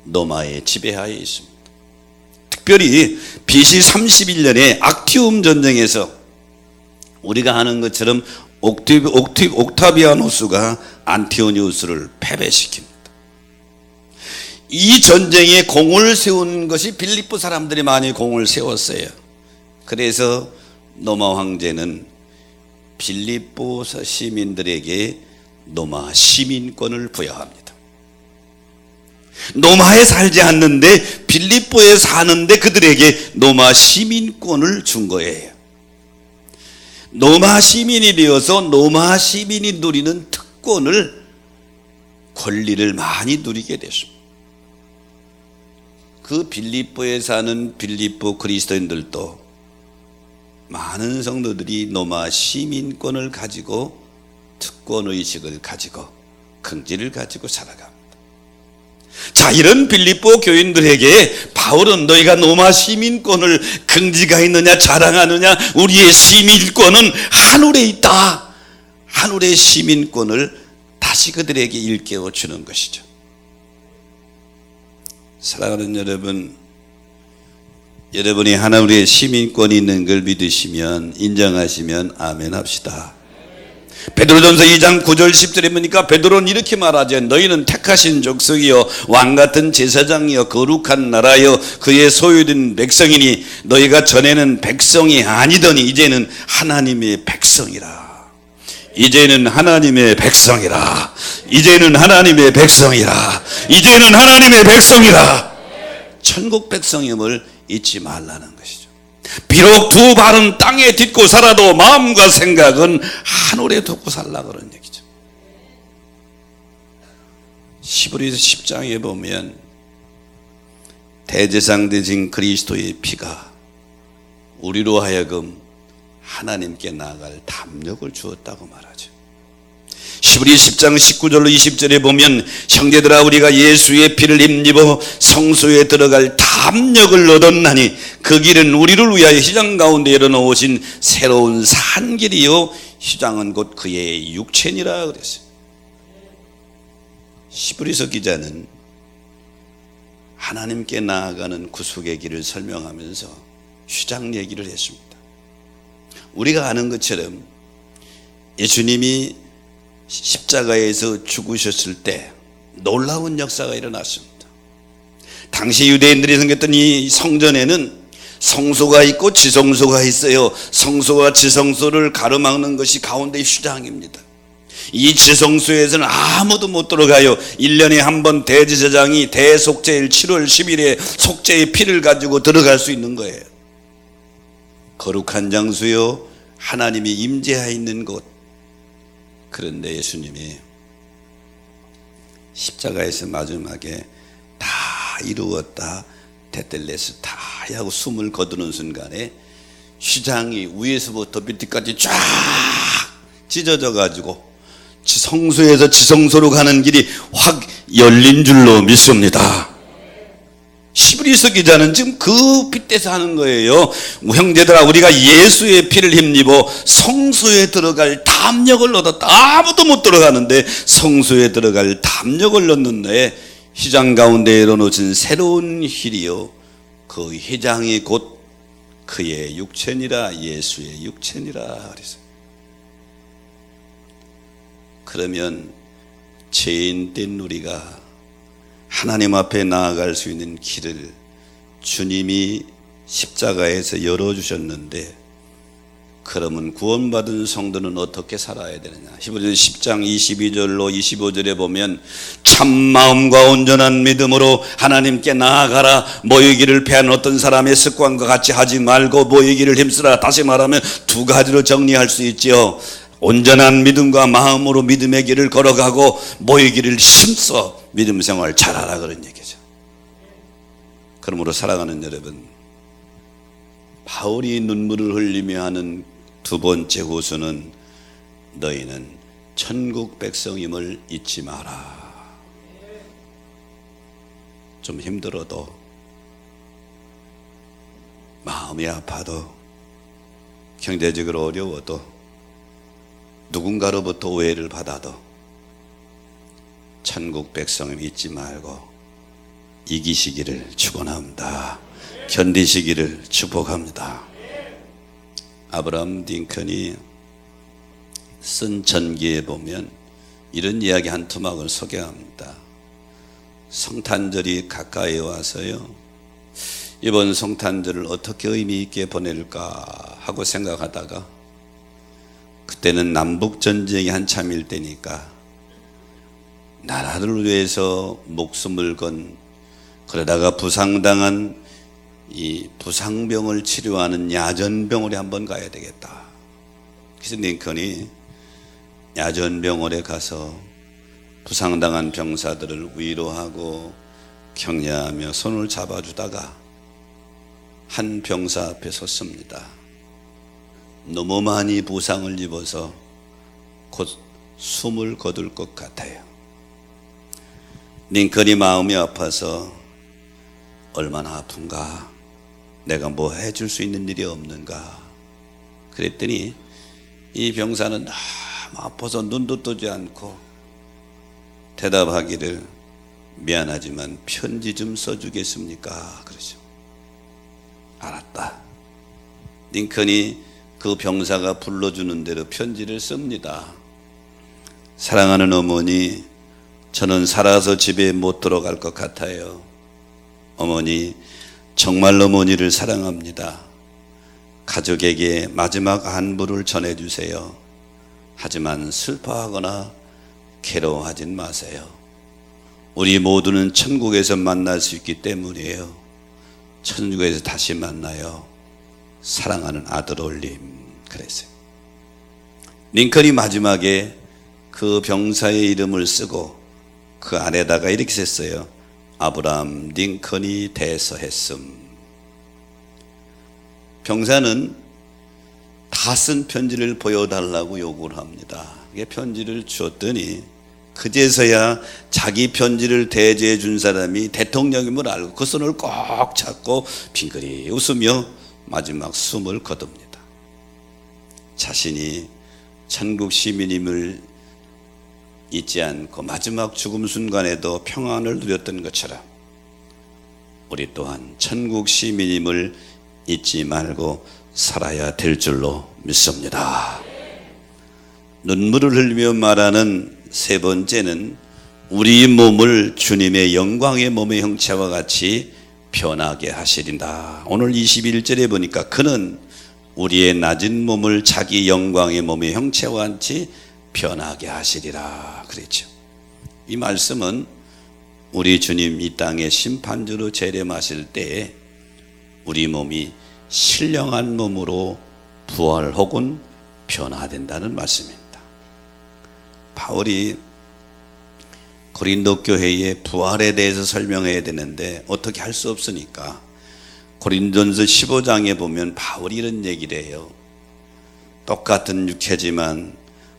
로마의 지배하에 있습니다. 특별히 BC 31년에 악티움 전쟁에서 우리가 아는 것처럼 옥타비아누스가 안티오니우스를 패배시킵니다. 이 전쟁에 공을 세운 것이 빌립보 사람들이 많이 공을 세웠어요. 그래서 로마 황제는 빌립보 시민들에게 로마 시민권을 부여합니다. 로마에 살지 않는데 빌립보에 사는데 그들에게 로마 시민권을 준 거예요. 로마 시민이 되어서 로마 시민이 누리는 특권을, 권리를 많이 누리게 됐습니다. 그 빌립보에 사는 빌립보 그리스도인들도 많은 성도들이 로마 시민권을 가지고 특권의식을 가지고 긍지를 가지고 살아갑니다. 자, 이런 빌립보 교인들에게 바울은 너희가 로마 시민권을 긍지가 있느냐 자랑하느냐, 우리의 시민권은 하늘에 있다, 하늘의 시민권을 다시 그들에게 일깨워 주는 것이죠. 사랑하는 여러분, 여러분이 하나님의 시민권이 있는 걸 믿으시면, 인정하시면 아멘 합시다. 베드로전서 2장 9절 10절에 보니까 베드로는 이렇게 말하죠. 너희는 택하신 족속이요 왕같은 제사장이요 거룩한 나라요 그의 소유된 백성이니 너희가 전에는 백성이 아니더니 이제는 하나님의 백성이라. 이제는 하나님의 백성이라. 이제는 하나님의 백성이라. 이제는 하나님의 백성이라. 천국 백성임을 잊지 말라는 것이죠. 비록 두 발은 땅에 딛고 살아도 마음과 생각은 하늘에 두고 살라 그런 얘기죠. 히브리서 10장에 보면 대제사장 되신 그리스도의 피가 우리로 하여금 하나님께 나아갈 담력을 주었다고 말하죠. 히브리 10장 19절로 20절에 보면 형제들아 우리가 예수의 피를 힘입어 성소에 들어갈 담력을 얻었나니 그 길은 우리를 위하여 휘장 가운데 열어놓으신 새로운 산길이요 휘장은 곧 그의 육체니라 그랬어요. 히브리서 기자는 하나님께 나아가는 구속의 길을 설명하면서 휘장 얘기를 했습니다. 우리가 아는 것처럼 예수님이 십자가에서 죽으셨을 때 놀라운 역사가 일어났습니다. 당시 유대인들이 섬겼던 이 성전에는 성소가 있고 지성소가 있어요. 성소와 지성소를 가로막는 것이 가운데 휘장입니다. 이 지성소에서는 아무도 못 들어가요. 1년에 한 번 대제사장이 대속죄일 7월 10일에 속죄의 피를 가지고 들어갈 수 있는 거예요. 거룩한 장소요, 하나님이 임재하여 있는 곳. 그런데 예수님이 십자가에서 마지막에 다 이루었다, 테텔레스타 하고 숨을 거두는 순간에 휘장이 위에서부터 밑에까지 쫙 찢어져 가지고 성소에서 지성소로 가는 길이 확 열린 줄로 믿습니다. 히브리서 기자는 지금 그 핏대서 하는 거예요. 형제들아 우리가 예수의 피를 힘입어 성소에 들어갈 담력을 얻었다. 아무도 못 들어가는데 성소에 들어갈 담력을 얻는데 휘장 가운데 열어놓은 새로운 길이요 그 휘장이 곧 그의 육체니라. 예수의 육체니라 그랬어요. 그러면 죄인된 우리가 하나님 앞에 나아갈 수 있는 길을 주님이 십자가에서 열어주셨는데, 그러면 구원받은 성도는 어떻게 살아야 되느냐. 히브리서 10장 22절로 25절에 보면 참 마음과 온전한 믿음으로 하나님께 나아가라. 모이기를 패한 어떤 사람의 습관과 같이 하지 말고 모이기를 힘쓰라. 다시 말하면 두 가지로 정리할 수 있죠. 온전한 믿음과 마음으로 믿음의 길을 걸어가고 모이기를 힘써 믿음 생활 잘하라 그런 얘기죠. 그러므로 사랑하는 여러분, 바울이 눈물을 흘리며 하는 두 번째 호소는 너희는 천국 백성임을 잊지 마라. 좀 힘들어도, 마음이 아파도, 경제적으로 어려워도, 누군가로부터 오해를 받아도 천국 백성을 잊지 말고 이기시기를 축원합니다. 견디시기를 축복합니다. 아브라함 링컨이 쓴 전기에 보면 이런 이야기 한 토막을 소개합니다. 성탄절이 가까이 와서요, 이번 성탄절을 어떻게 의미 있게 보낼까 하고 생각하다가, 그때는 남북전쟁이 한참일 때니까 나라를 위해서 목숨을 건, 그러다가 부상당한 이 부상병을 치료하는 야전병원에 한번 가야 되겠다. 그래서 링컨이 야전병원에 가서 부상당한 병사들을 위로하고 격려하며 손을 잡아주다가 한 병사 앞에 섰습니다. 너무 많이 부상을 입어서 곧 숨을 거둘 것 같아요. 링컨이 마음이 아파서 얼마나 아픈가, 내가 뭐 해줄 수 있는 일이 없는가 그랬더니 이 병사는 너무 아파서 눈도 뜨지 않고 대답하기를, 미안하지만 편지 좀 써주겠습니까? 그러죠. 알았다. 링컨이 그 병사가 불러주는 대로 편지를 씁니다. 사랑하는 어머니, 저는 살아서 집에 못 들어갈 것 같아요. 어머니, 정말 어머니를 사랑합니다. 가족에게 마지막 안부를 전해주세요. 하지만 슬퍼하거나 괴로워하진 마세요. 우리 모두는 천국에서 만날 수 있기 때문이에요. 천국에서 다시 만나요. 사랑하는 아들 올림. 그랬어요. 링컨이 마지막에 그 병사의 이름을 쓰고 그 안에다가 이렇게 썼어요. 아브라함 링컨이 대서했음. 병사는 다 쓴 편지를 보여달라고 요구를 합니다. 이게 편지를 주었더니 그제서야 자기 편지를 대제해 준 사람이 대통령임을 알고 그 손을 꼭 잡고 빙그리 웃으며 마지막 숨을 거둡니다. 자신이 천국 시민임을 잊지 않고 마지막 죽음 순간에도 평안을 누렸던 것처럼 우리 또한 천국 시민임을 잊지 말고 살아야 될 줄로 믿습니다. 눈물을 흘리며 말하는 세 번째는 우리 몸을 주님의 영광의 몸의 형체와 같이 변하게 하시리라. 오늘 21절에 보니까 그는 우리의 낮은 몸을 자기 영광의 몸의 형체와 같이 변하게 하시리라 그랬죠. 이 말씀은 우리 주님 이 땅에 심판주로 재림하실 때에 우리 몸이 신령한 몸으로 부활 혹은 변화된다는 말씀입니다. 바울이 고린도 교회의 부활에 대해서 설명해야 되는데 어떻게 할 수 없으니까 고린도전서 15장에 보면 바울이 이런 얘기를 해요. 똑같은 육체지만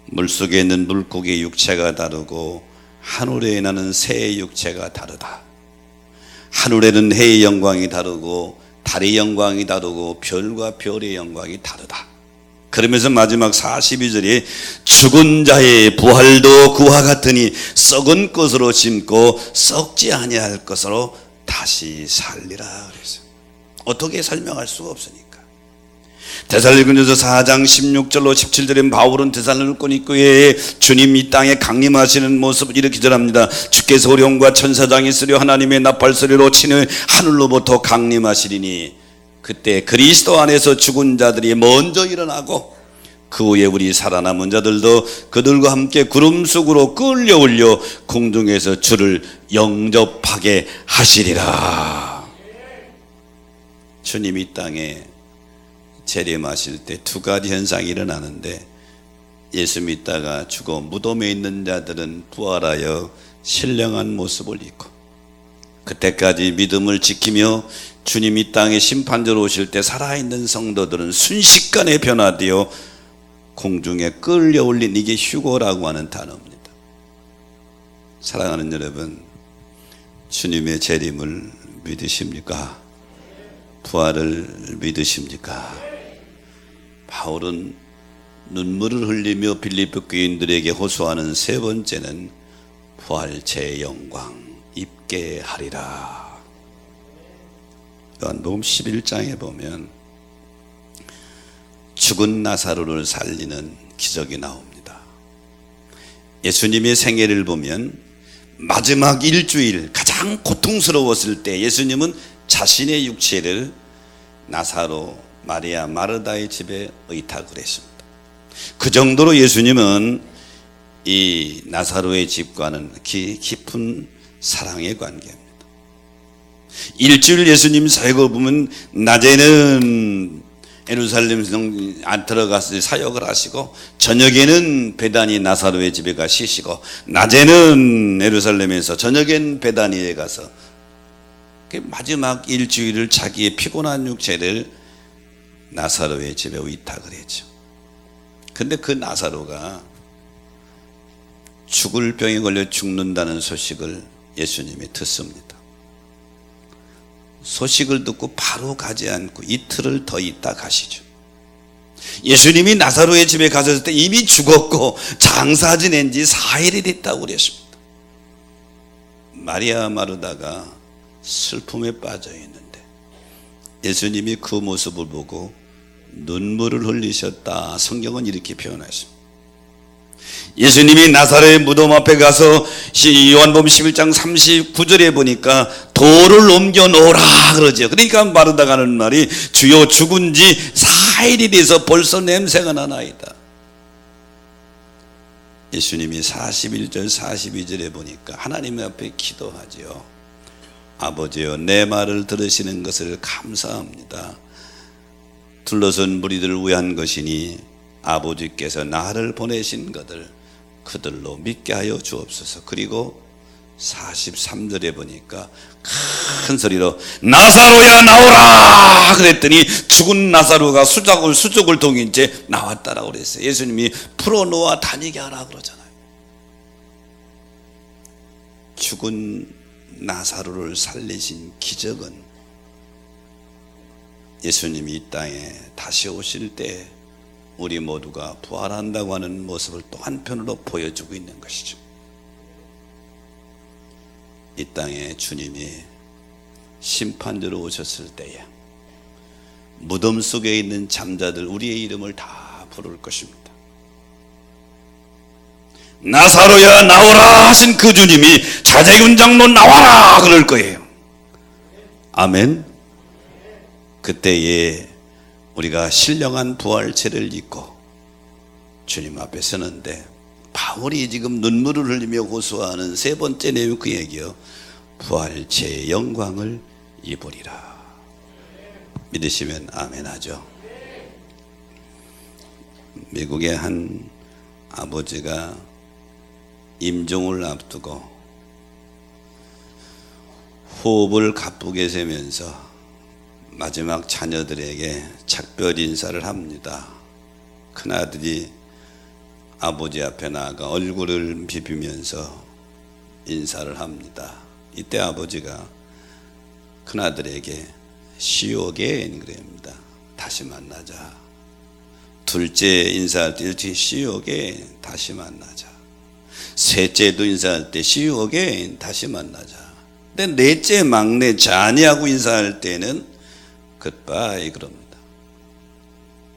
물속에 있는 물고기의 육체가 다르고 하늘에 나는 새의 육체가 다르다. 하늘에는 해의 영광이 다르고 달의 영광이 다르고 별과 별의 영광이 다르다. 그러면서 마지막 42절에 죽은 자의 부활도 그와 같으니 썩은 것으로 심고 썩지 아니할 것으로 다시 살리라 그랬어요. 어떻게 설명할 수가 없으니까. 데살로니가전서 4장 16절로 17절에 바울은 데살로니가 교회에 주님 이 땅에 강림하시는 모습을 이렇게 전합니다. 주께서 오룡과 천사장이 쓰려 하나님의 나팔 소리로 친히 하늘로부터 강림하시리니 그때 그리스도 안에서 죽은 자들이 먼저 일어나고 그 후에 우리 살아남은 자들도 그들과 함께 구름 속으로 끌려 올려 공중에서 주를 영접하게 하시리라. 주님 이 땅에 재림하실 때 두 가지 현상이 일어나는데, 예수 믿다가 죽어 무덤에 있는 자들은 부활하여 신령한 모습을 입고, 그때까지 믿음을 지키며 주님 이 땅에 심판자로 오실 때 살아있는 성도들은 순식간에 변화되어 공중에 끌려 올린, 이게 휴거라고 하는 단어입니다. 사랑하는 여러분, 주님의 재림을 믿으십니까? 부활을 믿으십니까? 바울은 눈물을 흘리며 빌립보 교인들에게 호소하는 세 번째는 부활체의 영광 입게 하리라. 요한복음 11장에 보면 죽은 나사로를 살리는 기적이 나옵니다. 예수님의 생애를 보면 마지막 일주일 가장 고통스러웠을 때 예수님은 자신의 육체를 나사로 마리아 마르다의 집에 의탁을 했습니다. 그 정도로 예수님은 이 나사로의 집과는 깊은 사랑의 관계입니다. 일주일 예수님 사역을 보면 낮에는 예루살렘 성 안 들어가서 사역을 하시고 저녁에는 베다니 나사로의 집에 가 쉬시고 낮에는 예루살렘에서 저녁엔 베다니에 가서 마지막 일주일을 자기의 피곤한 육체를 나사로의 집에 위탁을 했죠. 근데 그 나사로가 죽을 병에 걸려 죽는다는 소식을 예수님이 듣습니다. 소식을 듣고 바로 가지 않고 이틀을 더 있다 가시죠. 예수님이 나사로의 집에 가셨을 때 이미 죽었고 장사 지낸 지 4일이 됐다고 그랬습니다. 마리아 마르다가 슬픔에 빠져 있는데 예수님이 그 모습을 보고 눈물을 흘리셨다. 성경은 이렇게 표현하십니다. 예수님이 나사로의 무덤 앞에 가서 요한복음 11장 39절에 보니까 돌을 옮겨 놓으라 그러죠. 그러니까 마르다가 하는 말이 주여 죽은 지 4일이 돼서 벌써 냄새가 나나이다. 예수님이 41절 42절에 보니까 하나님 앞에 기도하죠. 아버지여 내 말을 들으시는 것을 감사합니다. 둘러선 무리들을 위한 것이니 아버지께서 나를 보내신 것을 그들로 믿게 하여 주옵소서. 그리고 43절에 보니까 큰 소리로 나사로야 나오라 그랬더니 죽은 나사로가 수족을 동인 채 나왔다라고 그랬어요. 예수님이 풀어놓아 다니게 하라 그러잖아요. 죽은 나사로를 살리신 기적은 예수님이 이 땅에 다시 오실 때 우리 모두가 부활한다고 하는 모습을 또 한편으로 보여주고 있는 것이죠. 이 땅에 주님이 심판자로 오셨을 때에 무덤 속에 있는 잠자들 우리의 이름을 다 부를 것입니다. 나사로야 나오라 하신 그 주님이 자재근 장로 나와라 그럴 거예요. 아멘. 그때에 우리가 신령한 부활체를 입고 주님 앞에 서는데 바울이 지금 눈물을 흘리며 호소하는 세 번째 내용 그 얘기요. 부활체의 영광을 입으리라. 믿으시면 아멘 하죠. 미국의 한 아버지가 임종을 앞두고 호흡을 가쁘게 세면서 마지막 자녀들에게 작별 인사를 합니다. 큰아들이 아버지 앞에 나가 얼굴을 비비면서 인사를 합니다. 이때 아버지가 큰아들에게 See you again 그럽니다. 다시 만나자. 둘째 인사할 때 See you again 다시 만나자. 셋째도 인사할 때 See you again 다시 만나자. 근데 넷째 막내 자니하고 인사할 때는 굿바이 그럽니다.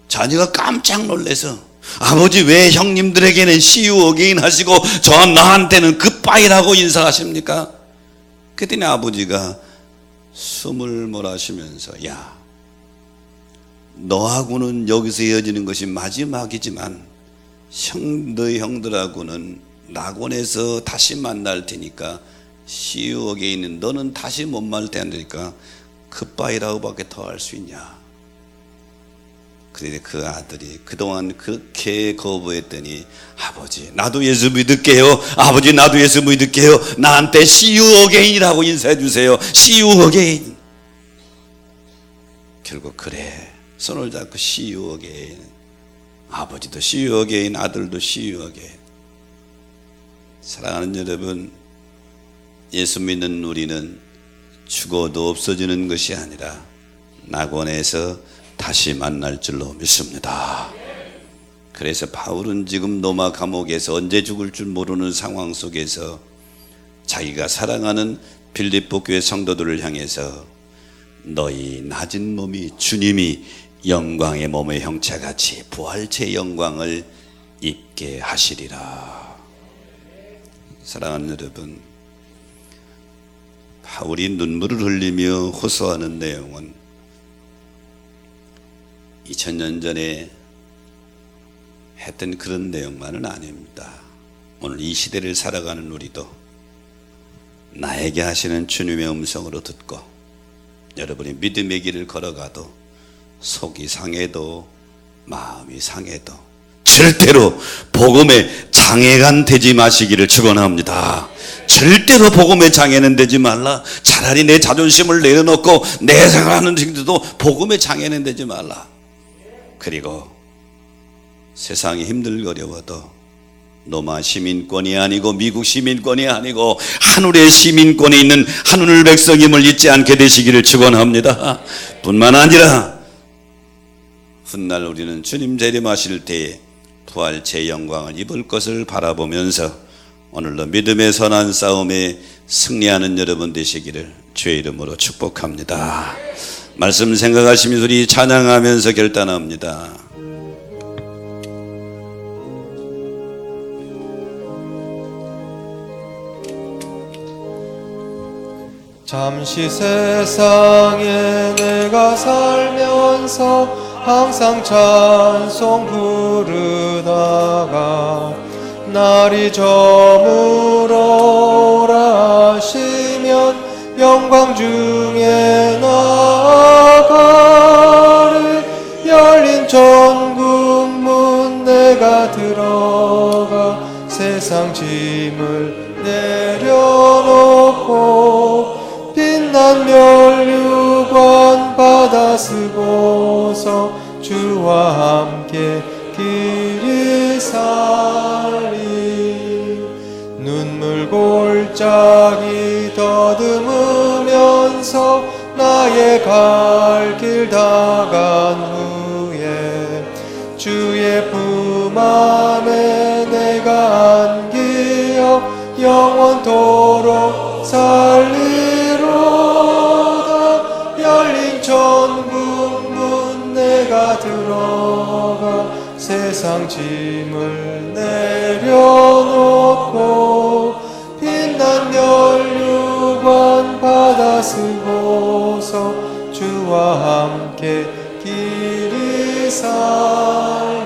자녀가 깜짝 놀라서 아버지 왜 형님들에게는 See you again 하시고 저 나한테는 굿바이라고 인사하십니까? 그랬더니 아버지가 숨을 몰아쉬면서 야 너하고는 여기서 이어지는 것이 마지막이지만 너희 형들하고는 낙원에서 다시 만날 테니까 See you again은 너는 다시 못 만날 테니까 굿바이라고 밖에 더 할 수 있냐. 그런데 그 아들이 그동안 그렇게 거부했더니 아버지 나도 예수 믿을게요. 아버지 나도 예수 믿을게요. 나한테 See you again이라고 인사해 주세요. See you again. 결국 그래 손을 잡고 See you again. 아버지도 See you again, 아들도 See you again. 사랑하는 여러분, 예수 믿는 우리는 죽어도 없어지는 것이 아니라 낙원에서 다시 만날 줄로 믿습니다. 그래서 바울은 지금 로마 감옥에서 언제 죽을 줄 모르는 상황 속에서 자기가 사랑하는 빌립보 교회 성도들을 향해서 너희 낮은 몸이 주님이 영광의 몸의 형체같이 부활체의 영광을 입게 하시리라. 사랑하는 여러분, 바울이 눈물을 흘리며 호소하는 내용은 2000년 전에 했던 그런 내용만은 아닙니다. 오늘 이 시대를 살아가는 우리도 나에게 하시는 주님의 음성으로 듣고 여러분이 믿음의 길을 걸어가도 속이 상해도 마음이 상해도 절대로 복음의 장애가 되지 마시기를 축원합니다. 절대로 복음의 장애는 되지 말라. 차라리 내 자존심을 내려놓고 내 생각하는สิ่ง도 복음의 장애는 되지 말라. 그리고 세상이 힘들거려워도 로마 시민권이 아니고 미국 시민권이 아니고 하늘의 시민권에 있는 하늘 백성임을 잊지 않게 되시기를 축원합니다. 뿐만 아니라 훗날 우리는 주님 재림하실 때에 부활체의 영광을 입을 것을 바라보면서 오늘도 믿음의 선한 싸움에 승리하는 여러분 되시기를 주의 이름으로 축복합니다. 말씀 생각하시면서 우리 찬양하면서 결단합니다. 잠시 세상에 내가 살면서 항상 찬송 부르다가 날이 저물어라 하시면 영광 중에 나아가리. 열린 천국 문 내가 들어가 세상 짐을 내려놓고 빛난 면류관 받아 쓰고서 주와 함께 길이 살리. 눈물 골짜기 더듬으면서 나의 갈 길 다간 후에 주의 품 안에 내가 안기어 영원토록 살리로다. 열린 천국 문 내가 들어가 세상 짐을 내려놓고 빛난 면류관 받아 쓰고서 주와 함께 길이 살리.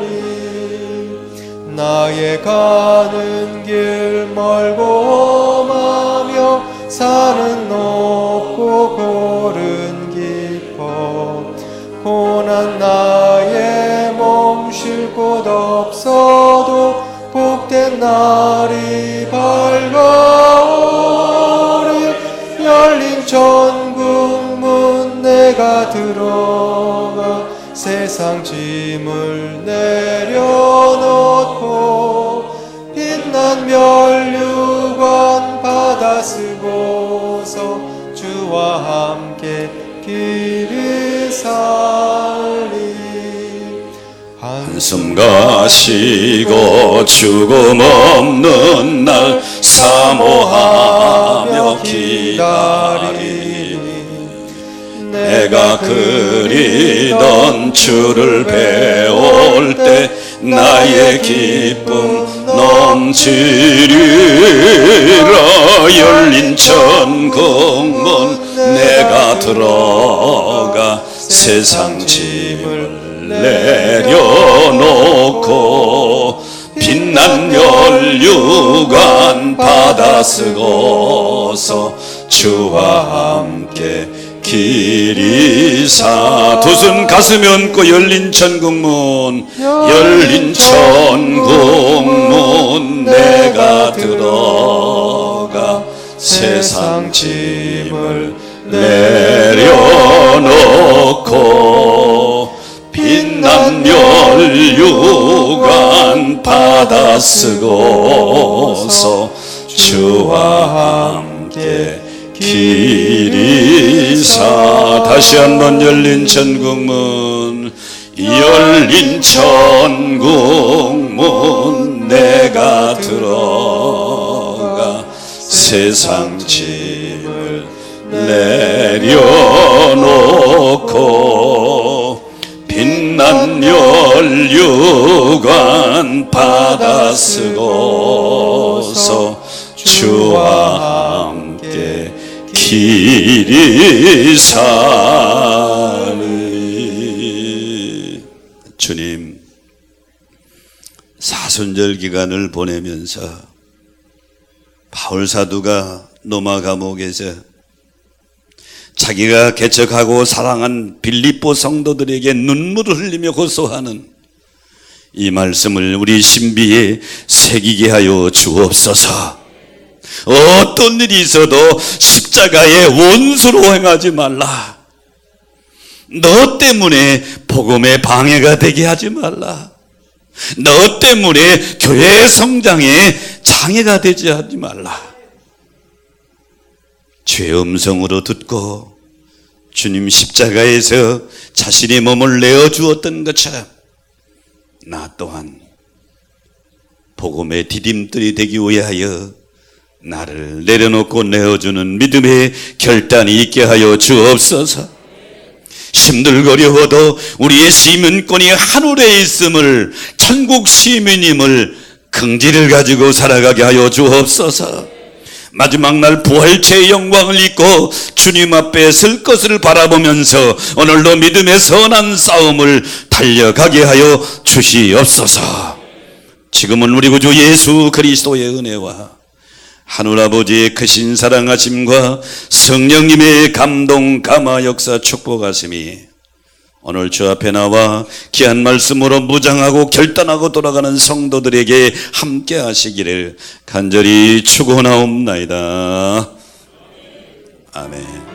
나의 가는 길 멀고 험하며 산은 높고 골은 깊어 고난 나의 몸 쉴 곳 없어도 복된 날이 밝아오리. 열린 천국 문 내가 들어가 세상 짐을 내려놓고 빛난 면류관 받아 쓰고서 주와 함께 길이 살리. 한숨 가시고 죽음 없는 날 사모하며 기다리니 내가 그리던 주를 배울 때 나의 기쁨 넘치리라. 열린 천국문 내가 들어가 세상 짐을 내려놓고 빛난 면류관 받아 쓰고서 주와 함께 길이 사. 두 손 가슴에 얹고 열린 천국문 열린 천국문 내가 들어가 세상 짐을 내려놓고 빛난 면류관 받아 쓰고서 주와 함께 길이 사. 다시 한번 열린 천국문 열린 천국문 내가 들어가 세상 짐을 내려놓고 빛난 면류관 받아 쓰고서 주와 함께 길이 사르리. 주님, 사순절 기간을 보내면서 바울 사도가 로마 감옥에서 자기가 개척하고 사랑한 빌립보 성도들에게 눈물을 흘리며 호소하는 이 말씀을 우리 신비에 새기게 하여 주옵소서. 어떤 일이 있어도 십자가의 원수로 행하지 말라. 너 때문에 복음의 방해가 되게 하지 말라. 너 때문에 교회 성장에 장애가 되지 하지 말라. 죄의 음성으로 듣고 주님 십자가에서 자신의 몸을 내어주었던 것처럼 나 또한 복음의 디딤돌이 되기 위하여 나를 내려놓고 내어주는 믿음의 결단이 있게 하여 주옵소서. 힘들거려워도 우리의 시민권이 하늘에 있음을, 천국 시민임을 긍지를 가지고 살아가게 하여 주옵소서. 마지막 날 부활체의 영광을 입고 주님 앞에 설 것을 바라보면서 오늘도 믿음의 선한 싸움을 달려가게 하여 주시옵소서. 지금은 우리 구주 예수 그리스도의 은혜와 하늘아버지의 크신 사랑하심과 성령님의 감동 감화 역사 축복하심이 오늘 주 앞에 나와 귀한 말씀으로 무장하고 결단하고 돌아가는 성도들에게 함께 하시기를 간절히 축원하옵나이다. 아멘.